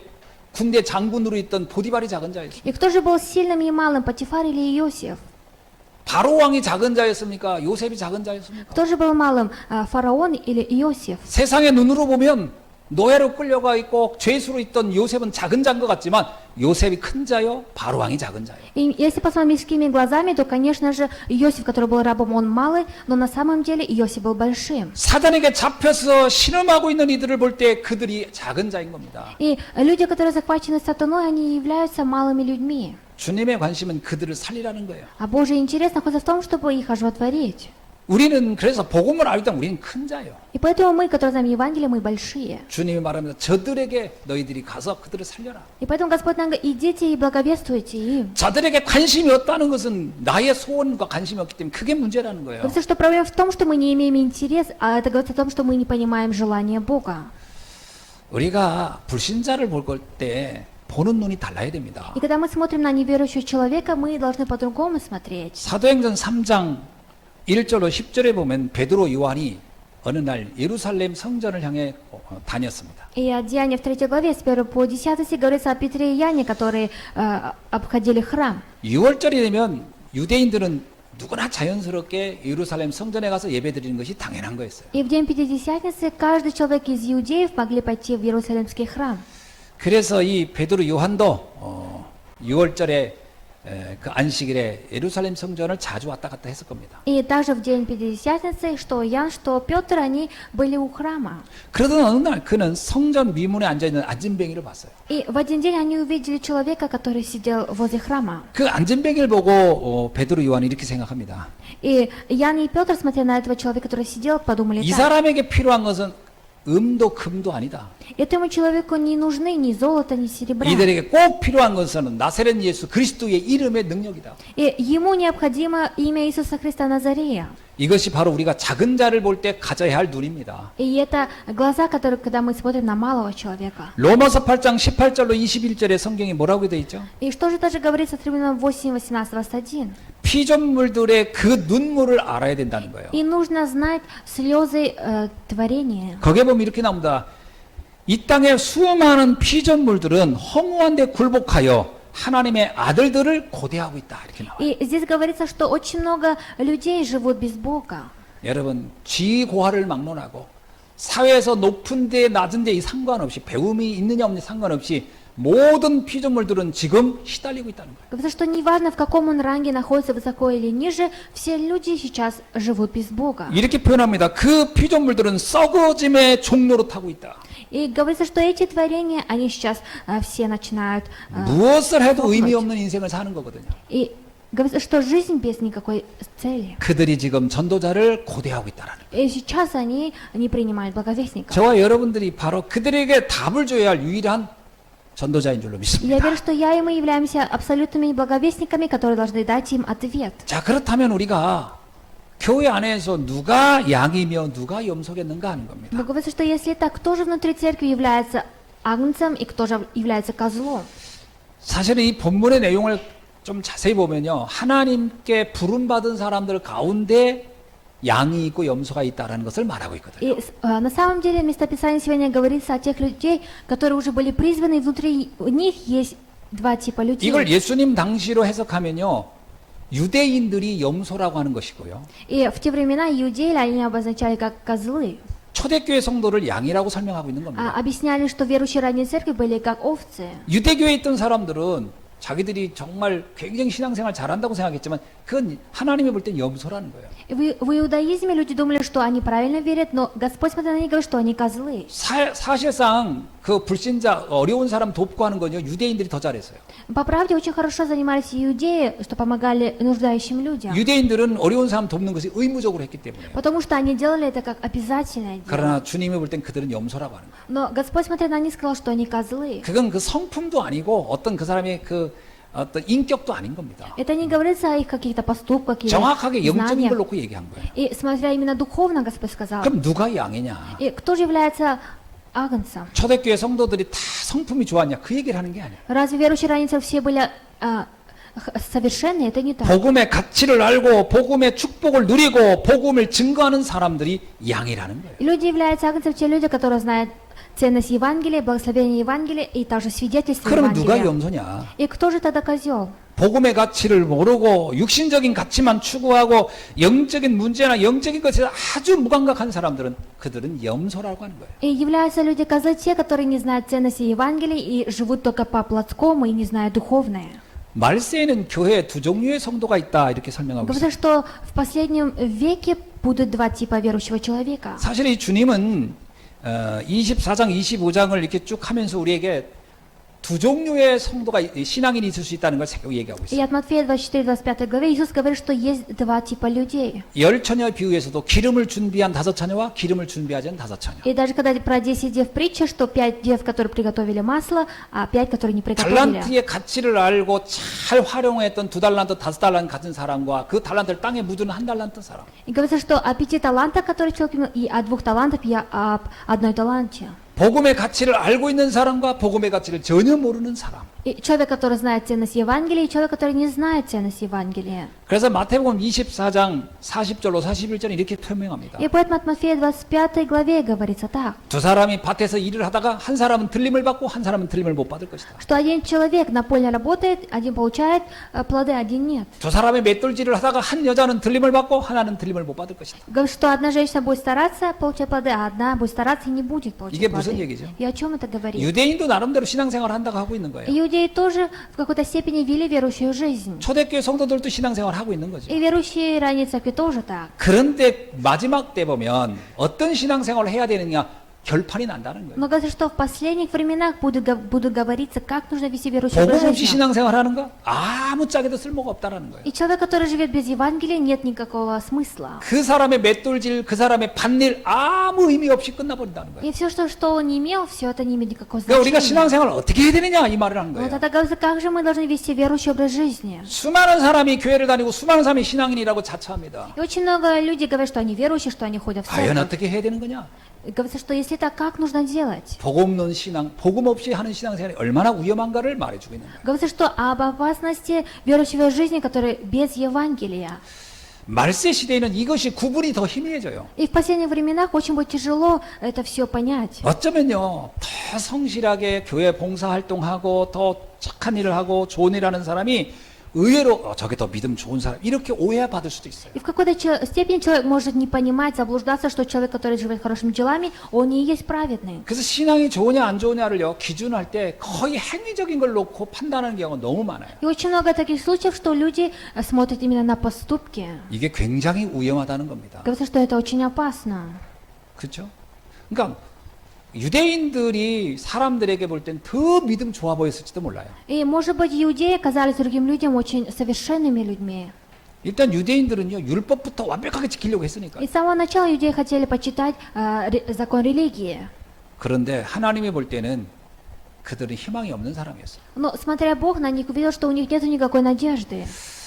군대 장군으로 있던 보디발이 작은 자였습니다. И кто же был сильным и малым, Патифар или Иосиф? 바로 왕이 작은 자였습니까? 요셉이 작은 자였습니까? Кто же был малым, фараон или Иосиф? 세상의 눈으로 보면 노예로 끌려가 있고 죄수로 있던 요셉은 작은 자인 것 같지만 요셉이 큰 자요, 바로 왕이 작은 자예요. И если посмотреть мирскими глазами, то, конечно же, Иосиф, который был рабом, он малый, но на самом деле Иосиф был большим. 사단에게 잡혀서 신음하고 있는 이들을 볼 때 그들이 작은 자인 겁니다. И люди, которые захвачены сатаной, они являются малыми людьми. 주님의 관심은 그들을 살리라는 거예요. А Божий интерес находится в том, чтобы их оживотворить. 우리는 그래서 복음을 알때 우리는 큰 자예요. И поэтому мы, которые знаем Евангелие, мы большие. 주님이 말합니다. 저들에게 너희들이 가서 그들을 살려라. И поэтому Господь нам говорит, идите и благовествуйте им. 자들에게 관심이 없다는 것은 나의 소원과 관심이 없기 때문에 그게 문제라는 거예요. Говорится, что проблема в том, что мы не имеем интерес, а это говорится о том, что мы не понимаем желания Бога. 우리가 불신자를 볼 때 보는 눈이 달라야 됩니다. И когда мы смотрим на неверующего человека, мы должны по-другому смотреть. 사도행전 3장 1절로 10절에 보면 베드로 요한이 어느 날 예루살렘 성전을 향해 다녔습니다. И о Деянии в 3 главе, с 1 по 10 стих, говорится о Петре и Яне, которые обходили храм. 6월절이 되면 유대인들은 누구나 자연스럽게 예루살렘 성전에 가서 예배드리는 것이 당연한 거였어요. И в день Пятидесятницы каждый человек из иудеев могли пойти в Иерусалимский храм. 그래서 이 베드로 요한도 6월절에 그 안식일에 예루살렘 성전을 자주 왔다 갔다 했을 겁니다. И также в день Пятидесятницы, что Ян, что Петр, они были у храма. 그러던 어느 날 그는 성전 미문에 앉아있는 안진뱅이를 봤어요. И в один день они увидели человека, который сидел возле храма. 그 안진뱅이를 보고 베드로 요한이 이렇게 생각합니다. И Ян и Петр, смотря на этого человека, который сидел, подумали 이 так. 사람에게 필요한 것은 금도 금도 아니다. Этому человеку не нужны ни золото, ни серебра. 이들에게 꼭 필요한 것은 나사렛 예수 그리스도의 이름의 능력이다. И ему необходимо имя Иисуса Христа Назарея. 이것이 바로 우리가 작은 자를 볼 때 가져야 할 눈입니다. И это глаза, которые, когда мы смотрим на малого человека. 로마서 8장 18절로 21절에 성경이 뭐라고 되어 있죠? И что же даже говорится в Римлянам 8, 18, 21? 피조물들의 그 눈물을 알아야 된다는 거예요. И нужно знать слезы творения. 거기에 보면 이렇게 나옵니다. 이 땅의 수많은 피조물들은 허무한 데 굴복하여 하나님의 아들들을 고대하고 있다. 이렇게 나와요. И здесь говорится, что очень много людей живут без Бога. 여러분, 지고하를 막론하고 사회에서 높은 데 낮은 데 상관없이 배움이 있느냐 없느냐 상관없이 모든 피조물들은 지금 시달리고 있다는 거예요. Говорится, что неважно, в каком он ранге находится, высоко или ниже, все люди сейчас живут без Бога. 이렇게 표현합니다. 그 피조물들은 썩어짐의 종로로 타고 있다. И говорится, что эти творения, они сейчас все начинают... 무엇을 해도 의미 없는 인생을 사는 거거든요. И говорится, что жизнь без никакой цели. 그들이 지금 전도자를 고대하고 있다라는 거예요. И сейчас они не принимают благовестников. 저와 여러분들이 바로 그들에게 답을 줘야 할 유일한 전도자인 줄로 Я 믿습니다. верю, что я и мы являемся абсолютными благовестниками, которые должны дать им ответ. 자, 그렇다면 우리가 교회 안에서 누가 양이며 누가 염소겠는가 하는 겁니다. Но говорится, что если так, кто же внутри церкви является агнцем и кто же является козлом. 사실은 이 본문의 내용을 좀 자세히 보면요. 하나님께 부름받은 사람들 가운데 양이 있고 염소가 있다라는 것을 말하고 있거든요. И на самом деле местописание сегодня говорится о тех людей, которые уже были призваны, и внутри них есть два типа людей. 이걸 예수님 당시로 해석하면요. 유대인들이 염소라고 하는 것이고요. И в те времена иудеи, они обозначали как козлы. 초대교회 성도를 양이라고 설명하고 있는 겁니다. Объясняли, что верующие ранней церкви были как овцы. 유대교회에 있던 사람들은 자기들이 정말 굉장히 신앙생활 잘한다고 생각했지만 그건 하나님이 볼 땐 염소라는 거예요. В иудаизме люди думали, что они правильно верят, но Господь смотрел на них и говорит, что они козлы. 사실상 그 불신자 어려운 사람 돕고 하는 건요 유대인들이 더 잘했어요. По правде, очень хорошо занимались иудеи, что помогали нуждающим людям. 유대인들은 어려운 사람 돕는 것이 의무적으로 했기 때문에. Потому что они делали это как обязательное дело. 그러나 주님이 볼 땐 그들은 염소라고 하는 거예요. Но Господь смотрел на них и сказал, что они козлы. 그건 그 성품도 아니고 어떤 그 사람의 그 어떤 인격도 아닌 겁니다. Это не говорится о их каких-то поступках или 정확하게 영적인 걸 знаниях. 놓고 얘기한 거예요. И смотря именно духовно, Господь сказал. 그럼 누가 양이냐? И кто же является агнцем? 초대교회 성도들이 다 성품이 좋았냐? 그 얘기를 하는 게 아니에요. Разве верующие раньше все были совершенны? Это не так. 복음의 가치를 알고 복음의 축복을 누리고 복음을 증거하는 사람들이 양이라는 거예요. Люди являются агнцем, те люди, которые знают ценность Евангелия, благословение Евангелия и также свидетельство 그러면 누가 Евангелия. 염소냐? И кто же тогда козел? 복음의 가치를 모르고 육신적인 가치만 추구하고 영적인 문제나 영적인 것에 아주 무감각한 사람들은 그들은 염소라고 하는 거예요. И являются люди козлы те, которые не знают ценности Евангелия и живут только по плотскому и не знают духовное. 말세에는 교회에 두 종류의 성도가 있다 이렇게 설명하고 있어요. Говорится, что в последнем веке будут два типа верующего человека. 사실 이 주님은 24장, 25장을 이렇게 쭉 하면서 우리에게 두 종류의 성도가 신앙인이 있을 수 있다는 걸 얘기하고 И 있어요. от Матфея 24-25 главе Иисус говорит, что есть два типа людей. 열 처녀 비유에서도 기름을 준비한 다섯 처녀와 기름을 준비하지 않은 다섯 처녀. И даже когда про 10 дев притча, что 5 дев, которые приготовили масло, а 5, которые не приготовили. 달란트의 가치를 알고 잘 활용했던 두 달란트, 다섯 달란트 가진 사람과 그 달란트를 땅에 묻은 한 달란트 사람. И говорится, что о 5 талантах, которые человек имел, и о 2 талантах, и об 1 таланте. 복음의 가치를 알고 있는 사람과 복음의 가치를 전혀 모르는 사람. И человек, который знает ценность Евангелия, и человек, который не знает ценность Евангелия. 그래서 마태복음 24장 40절로 41절 이렇게 설명합니다. И поэтому от Матфея 25 главе говорится так, 두 사람이 밭에서 일을 하다가 한 사람은 들림을 받고 한 사람은 들림을 못 받을 것이다. что один человек на поле работает, один получает плоды, один нет. 두 사람의 맷돌질을 하다가 한 여자는 들림을 받고 하나는 들림을 못 받을 것이다. Говорит, что одна женщина будет стараться получать плоды, а одна будет стараться и не будет получать 이게 무슨 плоды. 얘기죠? И о чем это говорит? 유대인도 나름대로 신앙생활을 한다고 하고 있는 거예요. Иудеи тоже в какой-то степени вели верующую жизнь. 초대교회 성도들도 신앙생활을 하고 있는 거죠. И верующие ранней церкви тоже так. 그런데 마지막 때 보면 어떤 신앙생활을 해야 되느냐 결판이 난다는 거예요. Но говорится, что в последних временах будут говориться, как нужно вести верующую 복음 없이 жизнь. 신앙생활 하는 거 아무 짝에도 쓸모가 없다라는 거예요. И человек, который живет без Евангелия, нет никакого смысла. 그 사람의 맷돌질, 그 사람의 밭일 아무 의미 없이 끝나버린다는 거예요. И все, что он не имел, все это не имеет никакого 그러니까 우리가 значения. 신앙생활을 어떻게 해야 되느냐 이 말을 하는 Вот 거예요. это говорится, как же мы должны вести верующий образ жизни. 수많은 사람이 교회를 다니고 수많은 사람이 신앙인이라고 자처합니다. И очень много людей говорят, что они верующие, что они ходят в 과연 церковь. 어떻게 해야 되는 거냐? И говорится, что если так, как нужно делать? 복음 없는 신앙, 복음 없이 하는 신앙생활이 얼마나 위험한가를 말해주고 있는 거예요. Говорится, что об опасности верующего жизни, которая без Евангелия. 말세 시대에는 이것이 구분이 더 희미해져요. И в последних временах очень будет тяжело это все понять. 어쩌면요, 더 성실하게 교회 봉사활동하고 더 착한 일을 하고 좋은 일 하는 사람이 의외로 저게 더 믿음 좋은 사람 이렇게 오해받을 수도 있어요. И в какой-то степени человек может не понимать, заблуждаться, что человек, который живет хорошими делами, он не есть праведный. 그래서 신앙이 좋으냐 안 좋으냐를요 기준할 때 거의 행위적인 걸 놓고 판단하는 경우가 너무 많아요. И очень много таких случаев, что люди смотрят именно на поступки. 이게 굉장히 위험하다는 겁니다. Говорится, что это очень опасно. 그렇죠? 그러니까 유대인들이 사람들에게 볼 땐 더 믿음 좋아 보였을지도 몰라요. И, может быть, иудеи казались другим людям очень совершенными людьми. 일단 유대인들은요 율법부터 완벽하게 지키려고 했으니까. И с самого начала иудеи хотели почитать закон религии. 그런데 하나님이 볼 때는 그들은 희망이 없는 사람이었어요. Но, смотря Бог на них, увидел, что у них нет никакой надежды.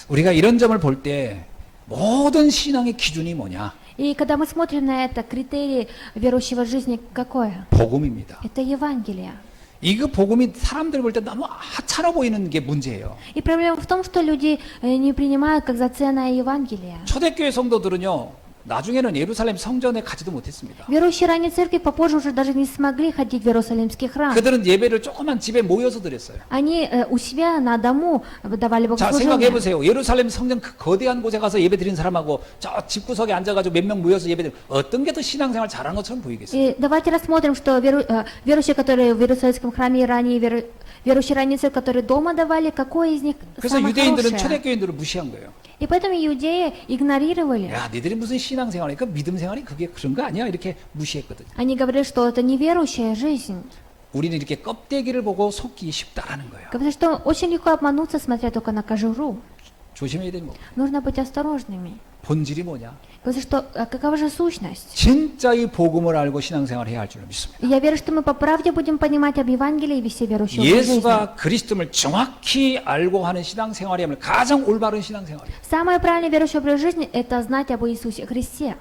우리가 이런 점을 볼 때 모든 신앙의 기준이 뭐냐? И когда мы смотрим на это, критерий верующего жизни какое? 복음입니다. Это Евангелие. 이거 복음이 사람들 볼 때 너무 하찮아 보이는 게 문제예요. И проблема в том, что люди не принимают как за ценное Евангелие. 초대교회 성도들은요, 나중에는 예루살렘 성전에 가지도 못했습니다. Верующие ранней церкви попозже уже даже не смогли ходить в Иерусалимский храм. 그들은 예배를 조그만 집에 모여서 드렸어요. Они у себя на дому давали 자, 생각해 богослужение. 보세요. 예루살렘 성전 그 거대한 곳에 가서 예배 드리는 사람하고 저 집구석에 앉아가지고 몇 명 모여서 예배 드리는 어떤 게 더 신앙생활 잘하는 것처럼 보이겠어요? И давайте рассмотрим, что верующие, которые в Иерусалимском храме, и ранее верующие ранней церкви, которые дома давали, какое из них 그래서 самое 유대인들은 хорошее. 초대교인들을 무시한 거예요. И поэтому иудеи игнорировали. 야, 니들이 무슨 신앙생활이 그 믿음 생활이 그게 그런 거 아니야? 이렇게 무시했거든요. Они говорили, что это неверующая жизнь. 우리는 이렇게 껍데기를 보고 속기 쉽다라는 거예요. Говорят, что очень легко обмануться, смотря только на кожуру. 조심해야 되는 거. Нужно быть осторожными. 본질이 뭐냐? Говорят, что какова же сущность? 진짜 이 복음을 알고 신앙생활을 해야 할 줄로 믿습니다. И я верю, что мы по правде будем понимать об Евангелии и вести верующую жизнь. 예수가 그리스도를 정확히 알고 하는 신앙생활이야말로 가장 올바른 신앙생활이에요. Самое правильное верующее образ жизни – это знать об Иисусе Христе.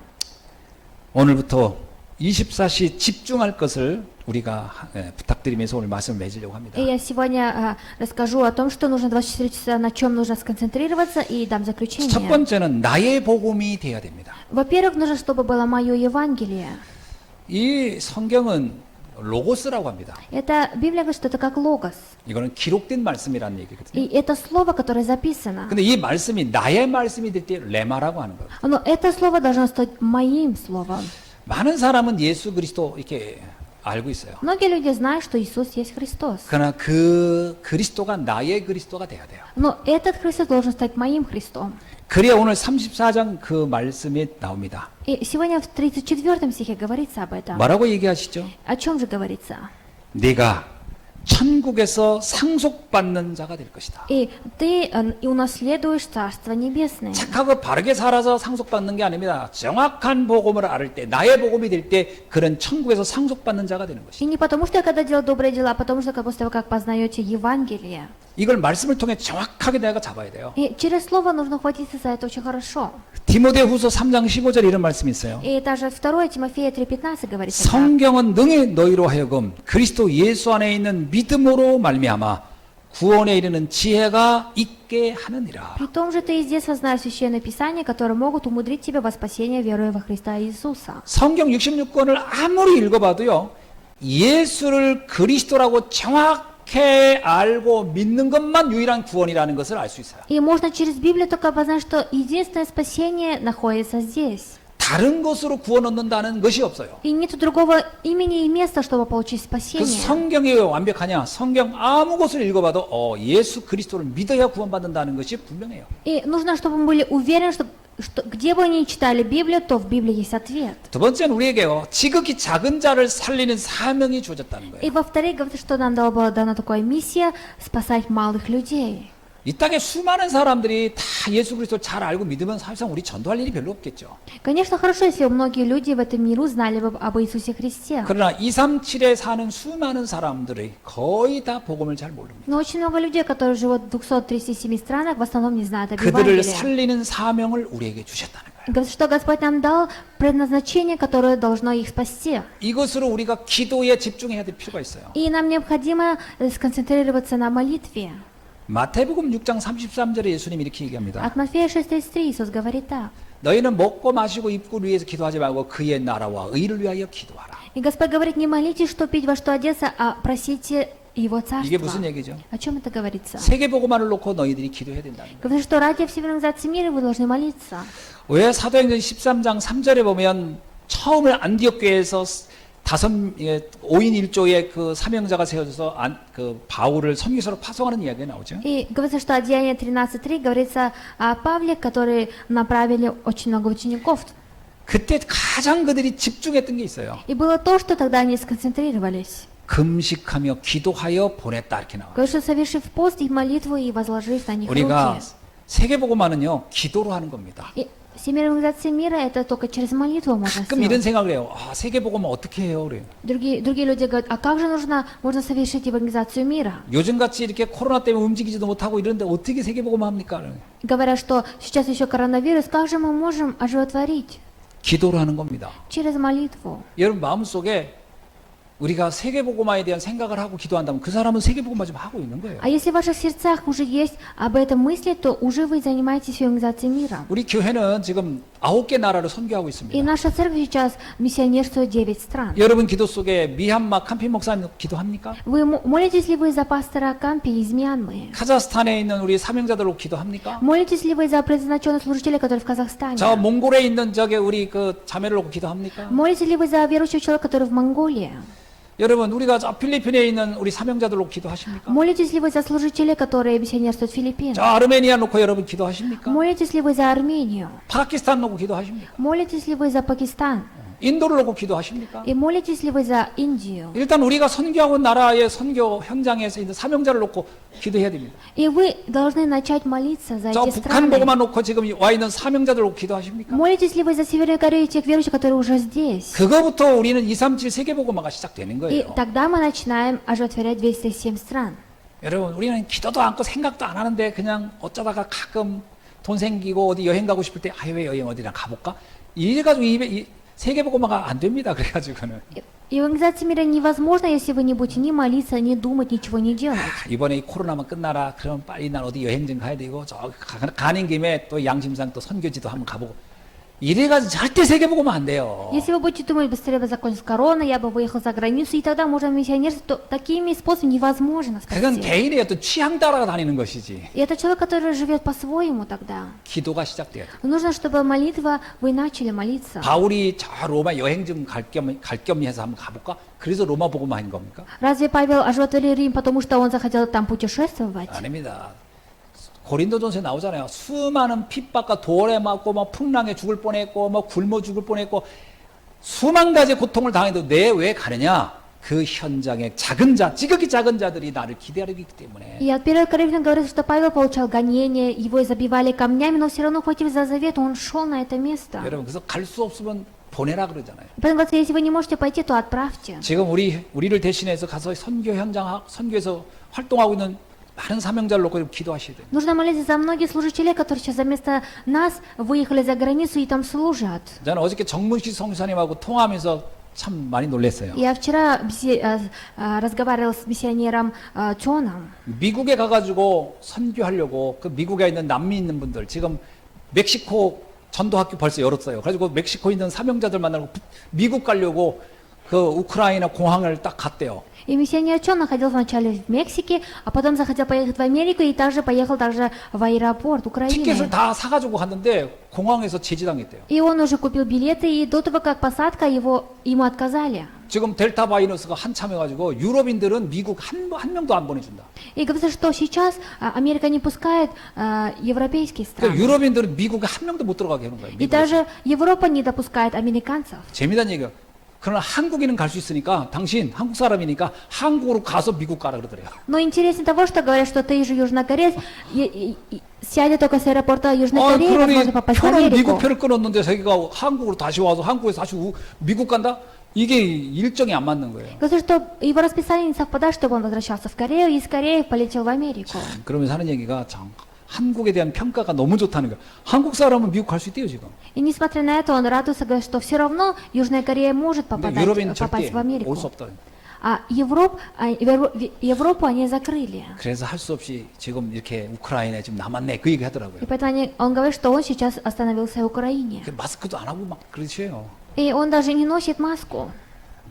오늘부터 24시 집중할 것을 우리가 부탁드리면서 오늘 말씀을 맺으려고 합니다. И я сегодня расскажу о том, что нужно 24 часа, на чем нужно сконцентрироваться, и дам 첫 заключение. 번째는 나의 복음이 돼야 됩니다. Во-первых, нужно, чтобы было мое Евангелие. 이 성경은 로고스라고 합니다. Это Библия говорит, что это как логос. 이거는 기록된 말씀이라는 얘기거든요. И это слово, которое записано. 근데 이 말씀이 나의 말씀이 될 때 레마라고 하는 거예요. Но это слово должно стать моим словом. 많은 사람은 예수 그리스도 이렇게 알고 있어요. Многие люди знают, что Иисус есть Христос. 그러나 그 그리스도가 나의 그리스도가 돼야 돼요. Но этот Христос должен стать моим Христом. 그래야 오늘 34장 그 말씀이 나옵니다. И сегодня в 34 стихе говорится об этом. 뭐라고 얘기하시죠? О чем же говорится? 네가 천국에서 상속받는 자가 될 것이다. И ты и унаследуешь Царство Небесное. 착하고 바르게 살아서 상속받는 게 아닙니다. 정확한 복음을 알을 때, 나의 복음이 될 때 그런 천국에서 상속받는 자가 되는 И 것이다. не потому, что я когда делаю добрые дела, а потому что после того, как познаете Евангелие. 이걸 말씀을 통해 정확하게 내가 잡아야 돼요. И через Слово нужно хватиться за это очень хорошо. 디모데후서 3장 15절에 이런 말씀이 있어요. И даже 2 Тимофея 3:15 говорится так. 성경은 능히 너희로 하여금 그리스도 예수 안에 있는 믿음으로 말미암아 구원에 이르는 지혜가 있게 하느니라. При том же ты и здесь вознаешь Священное Писание, которые могут умудрить тебя во спасение, веруя во Христа Иисуса. 성경 66권을 아무리 읽어봐도요, 예수를 그리스도라고 정확히 알고 믿는 것만 유일한 구원이라는 것을 알 수 있어요. И можно через Библию только познать, что единственное спасение находится здесь. 다른 것으로 구원 얻는다는 것이 없어요. И нет другого имени и места, чтобы получить 그 спасение. 성경이 왜 완벽하냐? 성경 아무 것을 읽어봐도 예수 그리스도를 믿어야 구원받는다는 것이 분명해요. И нужно, чтобы мы были уверены, что где бы ни читали Библию, то в Библии есть ответ. 두 번째는 우리에게요, 지극히 작은 자를 살리는 사명이 주어졌다는 거예요. И во-вторых, говорится, что нам была дана такая миссия спасать малых людей. 이 땅에 수많은 사람들이 다 예수 그리스도를 잘 알고 믿으면 사실상 우리 전도할 일이 별로 없겠죠. Конечно, хорошо, если многие люди в этом миру знали бы об Иисусе Христе. 그러나 237에 사는 수많은 사람들이 거의 다 복음을 잘 모릅니다. Но очень много людей, которые живут в 237 странах, в основном не знают об 그들을 Евангелии. 살리는 사명을 우리에게 주셨다는 거예요. Говорится, что Господь нам дал предназначение, которое должно их спасти. 이것으로 우리가 기도에 집중해야 될 필요가 있어요. И нам необходимо сконцентрироваться на молитве. 마태복음 6장 33절에 예수님이 이렇게 얘기합니다. От Матфея 6:33 Иисус говорит так. 너희는 먹고 마시고 입고 위해서 기도하지 말고 그의 나라와 의를 위하여 기도하라. И Господь говорит, не молитесь, что пить, во что одеться, а просите Его 이게 Царства. 무슨 얘기죠? О чем это говорится? 세계복음화를 놓고 너희들이 기도해야 된다는 거예요. Говорится, что ради всей организации мира вы должны молиться. 왜 사도행전 13장 3절에 보면 처음에 안디옥 교회에서 5인 1조의 그 사명자가 세워져서 그 바울을 선교사로 파송하는 이야기가 나오죠. И говорится, что от Деяния 13:3 говорится о Павле, который направили очень много учеников. 그때 가장 그들이 집중했던 게 있어요. И было то, что тогда они сконцентрировались. 금식하며 기도하여 보냈다 이렇게 나와요. Говорится, совершив пост и молитву и возложив на них 우리가 руки. 세계복음화는요 기도로 하는 겁니다. И Всемирная организация мира это только через молитву можно 가끔 이런 сделать. 생각을 해요. 세계복음화 어떻게 해요? 그래요. Другие люди говорят, а как же можно совершить евангелизацию мира? 요즘같이 이렇게 코로나 때문에 움직이지도 못하고 이런데 어떻게 세계복음화 합니까? Говорят, что сейчас еще коронавирус, как же мы можем оживотворить? 기도로 하는 겁니다. Через молитву. 여러분 마음속에 우리가 세계복음화에 대한 생각을 하고 기도한다면 그 사람은 세계복음화 좀 하고 있는 거예요. А если в ваших сердцах уже есть об этом мысли, то уже вы занимаетесь евангелизацией мира. 우리 교회는 지금 9개 나라를 선교하고 И 있습니다. наша церковь сейчас миссионерствует 9 стран. 여러분 기도 속에 미얀마 캄피 목사님 기도합니까? Вы молитесь ли вы за пастора Кампи из Мьянмы? 카자흐스탄에 있는 우리 사명자들로 기도합니까? Молитесь ли вы за предназначенных служителей, которые в Казахстане? 저 몽골에 있는 저게 우리 그 자매를 놓고 기도합니까? Молитесь ли вы за верующего человека, который в Монголии? 여러분 우리가 저 필리핀에 있는 우리 사명자들로 기도하십니까? Молитесь ли вы за служителей, которые миссионерствуют в Филиппинах? 저 아르메니아 놓고 여러분 기도하십니까? Молитесь ли вы за Армению? 파키스탄 놓고 기도하십니까? Молитесь ли вы за Пакистан? 인도를 놓고 기도하십니까? И молитесь ли вы за Индию? 일단 우리가 선교하고 나라의 선교 현장에서 있는 사명자를 놓고 기도해야 됩니다. И вы должны начать молиться за 저 эти 북한 страны. 보고만 놓고 지금 와 있는 사명자들 놓고 기도하십니까? Молитесь ли вы за Северную Корею и тех верующих, которые уже здесь? 그거부터 우리는 237 세계보고마가 시작되는 И 거예요. тогда мы начинаем оживотворять 207 стран. 여러분 우리는 기도도 않고 생각도 안 하는데 그냥 어쩌다가 가끔 돈 생기고 어디 여행 가고 싶을 때 해외 여행 어디나 가볼까? 이래가지고 이 세계보고마가 안 됩니다. 그래가지고는 Евангелизация мира невозможна, если вы не будете ни молиться, ни думать, ничего не делать. 이번에 이 코로나만 끝나라. 그럼 빨리 난 어디 여행 좀 가야 되고 저 가는 김에 또 양심상 또 선교지도 한번 가보고 이래가지고 절대 세계보고만 안 돼요. Если вы будете думать, быстрее бы закончилась корона, я бы выехал за границу, и тогда можно миссионерство, то такими способами невозможно 그건 спасти. 개인의 어떤 취향 따라 다니는 것이지. И это человек, который живет по-своему тогда. 기도가 시작돼야 돼. Нужно, чтобы молитва, вы начали молиться. 바울이 저 로마 여행 좀 갈 겸 해서 한번 가볼까? 그래서 로마 보고만 한 겁니까? Разве Павел оживотворил Рим, потому что он захотел там путешествовать? 아닙니다. 고린도전서에 나오잖아요. 수많은 핍박과 돌에 맞고 뭐 풍랑에 죽을 뻔했고 뭐 굶어 죽을 뻔했고 수만 가지 고통을 당해도 내 왜 가느냐? 그 현장에 작은 자, 지극히 작은 자들이 나를 기대하고 있기 때문에. И от 1 Коринфянам говорится, что Павел получал гонения, его забивали камнями, но все равно, хватив за завет, он шел на это место. 여러분 그래서 갈 수 없으면 보내라 그러잖아요. И поэтому говорится, если вы не можете пойти, то отправьте. 지금 우리를 대신해서 가서 선교 현장 선교에서 활동하고 있는 많은 사명자를 놓고 기도하셔야 돼요. Нужно молиться за многих служителей, которые сейчас вместо нас выехали за границу и там служат. 저는 어저께 정문식 성사님하고 통화하면서 참 많이 놀랐어요. Я вчера разговаривал с миссионером Чоном. 미국에 가가지고 선교하려고 그 미국에 있는 남미 있는 분들 지금 멕시코 전도학교 벌써 열었어요. 그래가지고 멕시코에 있는 사명자들 만나고 미국 가려고 그 우크라이나 공항을 딱 갔대요. И миссионер Чон находился вначале в Мексике, а потом захотел поехать в Америку и также поехал также в аэропорт 티켓을 Украины. 다 사가지고 갔는데 공항에서 제지당했대요. И он уже купил билеты, и до того, как посадка, ему отказали. 지금 델타 바이러스가 한참 해가지고 유럽인들은 미국 한 명도 안 보내준다. И говорится, что сейчас Америка не пускает европейские 그러니까 страны. 유럽인들은 미국에 한 명도 못 들어가게 하는 거예요. И даже Европа не допускает американцев. 재미난 얘기가. 그러나 한국인은 갈 수 있으니까 당신 한국 사람이니까 한국으로 가서 미국 가라 그러더래요. Но интереснее того, что говорят, что ты же южнокореец, сядет только с аэропорта Южной Кореи, 그러니 возможно попасть в 표는 Америку. 미국 표를 끊었는데 자기가 한국으로 다시 와서 한국에서 다시 미국 간다? 이게 일정이 안 맞는 거예요. Говорится, что его расписание не совпадает, чтобы он возвращался в Корею, и из Кореи полетел в Америку. 그러면서 하는 얘기가 참 한국에 대한 평가가 너무 좋다는 거예요. 한국 사람은 미국 갈 수 있대요 지금. И несмотря на это, он радуется, говорит, что все равно Южная Корея может 근데 유럽인 попасть в 절대 Америку. 올 수 없다. А Европу они закрыли. 그래서 할 수 없이 지금 이렇게 우크라이나에 지금 남았네 그 얘기 하더라고요. И поэтому он говорит, что он сейчас остановился в Украине. 그 마스크도 안 하고 막 그러셔요. И он даже не носит маску.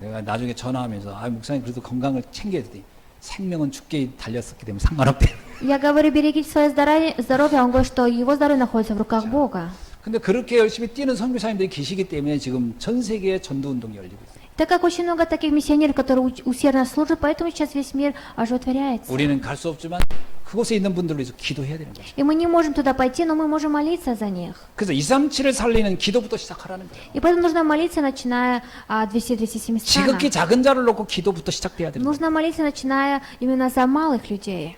내가 나중에 전화하면서 목사님 그래도 건강을 챙겨야 돼. 생명은 죽게 달렸었기 때문에 상관없대요. Я говорю, берегите свое здоровье, а он говорит, что его здоровье находится в руках Бога. 근데 그렇게 열심히 뛰는 선교사님들이 계시기 때문에 지금 전 세계에 전도 운동이 열리고 있어요. Так как очень много таких миссионеров, которые усердно служат, поэтому сейчас весь мир оживотворяется. 우리는 갈 수 없지만 그곳에 있는 분들을 위해서 기도해야 되는 거죠. И мы не можем туда пойти, но мы можем молиться за них. 그래서 237을 살리는 기도부터 시작하라는 거예요. И поэтому нужно молиться, начиная от 207 стран. 지극히 작은 자를 놓고 기도부터 시작돼야 되는 거예요. Нужно молиться, начиная именно за малых людей.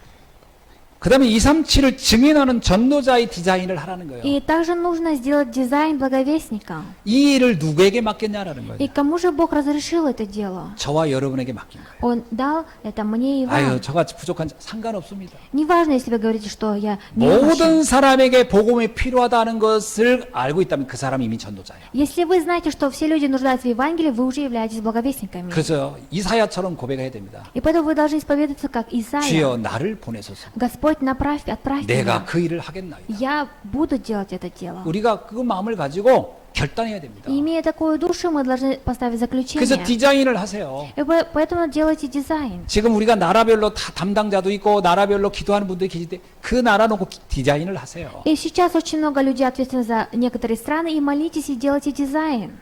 그 다음에 237을 증인하는 전도자의 디자인을 하라는 거예요. И также нужно сделать дизайн благовестника. 이 일을 누구에게 맡겼냐라는 И 거예요. кому же Бог разрешил это дело? 저와 여러분에게 맡긴 거예요. Он дал это мне и 아유, вам. 저같이 부족한 자 상관없습니다. Неважно, если вы говорите, что я немощен. 모든 사람에게 복음이 필요하다는 것을 알고 있다면 그 사람이 이미 전도자예요. Если вы знаете, что все люди нуждаются в Евангелии, вы уже являетесь благовестниками. 그래서 이사야처럼 고백해야 됩니다. И поэтому вы должны исповедоваться, как Исаия. 주여 나를 보내소서. Господь, отправь 내가 меня. 그 일을 하겠나이다. Я буду делать это дело. 우리가 그 마음을 가지고 결단해야 됩니다. И имея такую душу, мы должны поставить 그래서 заключение. 디자인을 하세요. И поэтому делайте дизайн. 지금 우리가 나라별로 다 담당자도 있고 나라별로 기도하는 분들이 계신데 그 나라 놓고 디자인을 하세요. И сейчас очень много людей ответственны за некоторые страны, и молитесь и делайте дизайн.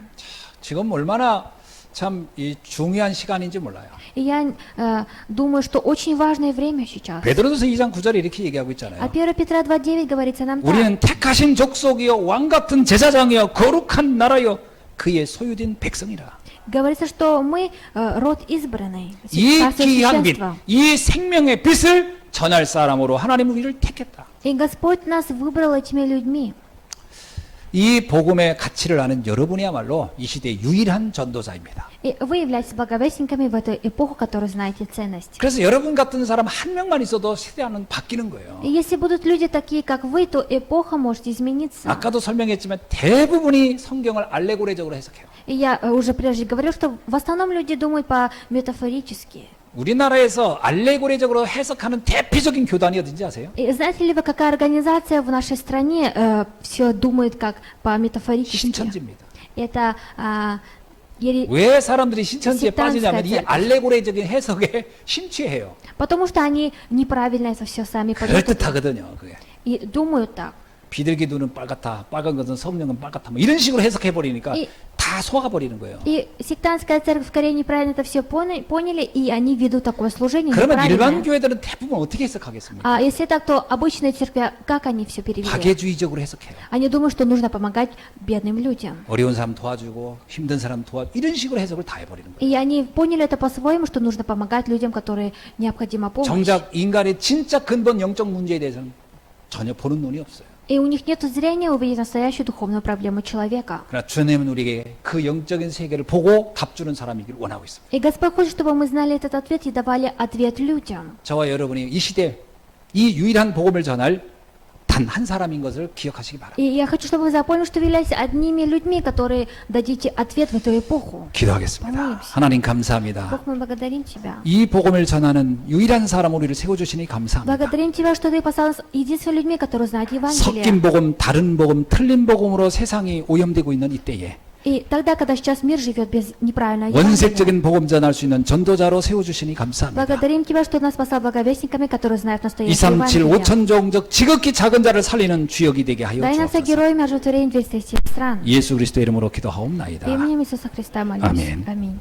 지금 얼마나 참 이 중요한 시간인지 몰라요. И я думаю, что очень важное время сейчас. 베드로전서 2장 9절에 이렇게 얘기하고 А 있잖아요. 1 Петра 2:9 говорится нам так. 우리는 택하신 족속이요 왕 같은 제사장이요 거룩한 나라요 그의 소유된 백성이라. Говорится, что мы род избранный, 이 царство 귀한 빛, священства. 이 생명의 빛을 전할 사람으로 하나님 우리를 택했다. И Господь нас выбрал этими людьми. 이 복음의 가치를 아는 여러분이야말로 이 시대의 유일한 전도자입니다. И вы являетесь благовестниками в эту эпоху, которую знаете ценность. 그래서 여러분 같은 사람 한 명만 있어도 시대는 바뀌는 거예요. И если будут люди такие, как вы, то эпоха может измениться. 아까도 설명했지만 대부분이 성경을 알레고리적으로 해석해요. И я уже прежде говорил, что в основном люди думают по-метафорически. 우리나라에서 알레고리적으로 해석하는 대표적인 교단이 어딘지 아세요? И знаете ли вы, какая организация в нашей стране все думает как по-метафорически? 신천지입니다. Это 왜 사람들이 신천지에 빠지냐면 이 церковь. 알레고리적인 해석에 심취해요. потому что они неправильно это все сами понимают. 그럴듯하거든요. 그게. И думают так. 비둘기 눈은 빨갛다, 빨간 것은 성령은 빨갛다, 뭐 이런 식으로 해석해 버리니까 다 속아 버리는 거예요. И сектантская церковь в Корее неправильно это все поняли, и они ведут такое служение 그러면 일반 неправильное. 교회들은 대부분 어떻게 해석하겠습니까? А если так, то обычные церкви, как они все перевели? 박애주의적으로 해석해요. Они думают, что нужно помогать бедным людям. 어려운 사람 도와주고 힘든 사람 도와주고 이런 식으로 해석을 다 해버리는 거예요. И они поняли это по-своему, что нужно помогать людям, которые необходима помощь. 정작 인간의 진짜 근본 영적 문제에 대해서는 전혀 보는 눈이 없어요. И у них нет зрения увидеть настоящую духовную проблему человека. 그러나 주님은 우리에게 그 영적인 세계를 보고 답 주는 사람이길 원하고 있습니다. И Господь хочет, чтобы мы знали этот ответ и давали ответ людям. 저와 여러분이 이 시대 이 유일한 복음을 전할 단 한 사람인 것을 기억하시기 바랍니다. И я хочу, чтобы вы запомнили, что вы являетесь одними людьми, которые дадите ответ в эту эпоху. 기도하겠습니다. помолимся. 하나님 감사합니다. Бог, мы благодарим Тебя. 이 복음을 전하는 유일한 사람으로 우리를 세워주시니 감사합니다. Благодарим Тебя, что Ты послал нас единственными людьми, которые знают Евангелие. 섞인 복음, 다른 복음, 틀린 복음으로 세상이 오염되고 있는 이때에 И тогда, когда сейчас мир живет без неправильного Евангелия, 원색적인 복음 전할 수 있는 전도자로 세워주시니 감사합니다. благодарим Тебя, что нас послал благовестниками, которые знают настоящее 237 Евангелие. 5천 종족 지극히 작은 자를 살리는 주역이 되게 하여 Дай нам стать 주옵소서. героями оживотворения 207 стран. 예수 그리스도 이름으로 기도하옵나이다. Именем Иисуса Христа молюсь. Аминь. Аминь.